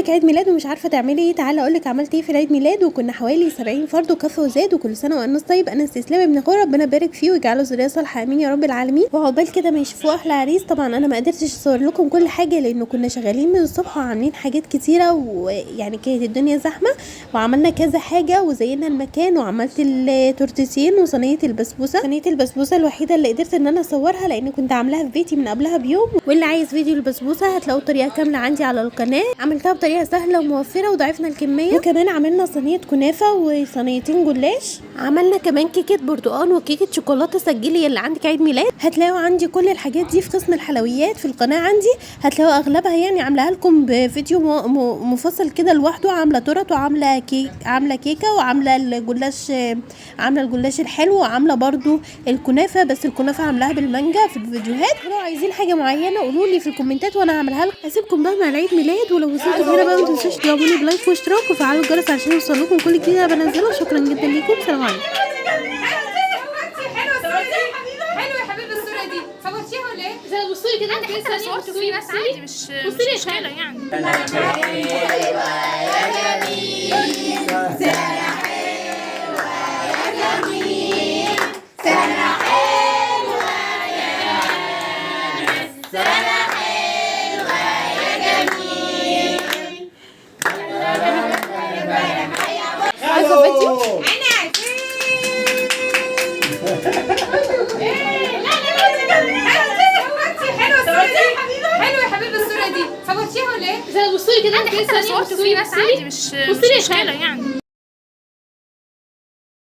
عندك عيد ميلاد ومش عارفه تعملي ايه، تعالى اقول لك عملت ايه في العيد ميلاد. وكنا حوالي 70 فرد وكف وزاد، وكل سنه والناس طيب. انا استسلام ابن اخويا، ربنا يبارك فيه ويجعله ذريه صالحه امين يا رب العالمين. وعقبال كده ما يشوفوا احلى عريس. طبعا انا ما قدرتش اصور لكم كل حاجه لانه كنا شغالين من الصبح وعاملين حاجات كتيره، ويعني كانت الدنيا زحمه، وعملنا كذا حاجه وزينا المكان، وعملت التورتيسين وصينيه البسبوسه. صينيه البسبوسه الوحيده اللي قدرت ان انا اصورها لان كنت عاملاها في بيتي من قبلها بيوم. واللي عايز فيديو البسبوسه هتلاقوا الطريقه كامله عندي على القناه، عملتها بطريقه سهله وموفره وضعفنا الكميه. وكمان عملنا صينيه كنافه وصينيتين جلاش. عملنا كمان كيكه برتقال وكيكه شوكولاته. سجلي اللي عندك عيد ميلاد، هتلاقوا عندي كل الحاجات دي في قسم الحلويات في القناه عندي، هتلاقوا اغلبها يعني عاملاها لكم بفيديو مفصل كده لوحده. عامله تورت وعامله كيكه وعامله الجلاش، عامله الجلاش الحلو، وعامله برضو الكنافه، بس الكنافه عاملاها بالمانجا في الفيديوهات. لو عايزين حاجه معينه قولوا لي في الكومنتات وانا هعملها لكم. هسيبكم بقى مع العيد ميلاد، ولو وصلتوا هنا بقى ما تنسوش تضربوني بلايك واشتراك وفعلوا الجرس عشان يوصل لكم كل جديد انا بنزله. شكرا جدا ليكم، سلام عليكم. حلوه يا حبيبي الصوره دي، صورتيها ولا ايه؟ زي بصي لي كده عندي حتى انا صورت فيه بس عادي، مش مشكله يعني. سنة حلوة يا جميل، سنة حلوة يا جميل، سنة حلوة يا ناس، سنة حلوة يا جميل. عايزه فيديو؟ انا حلوه يا حبيبي الصوره دي، صورتيها ولا ايه؟ زي بصي لي كده عندي حتى انا صورت فيه بس عادي، مش مشكله يعني.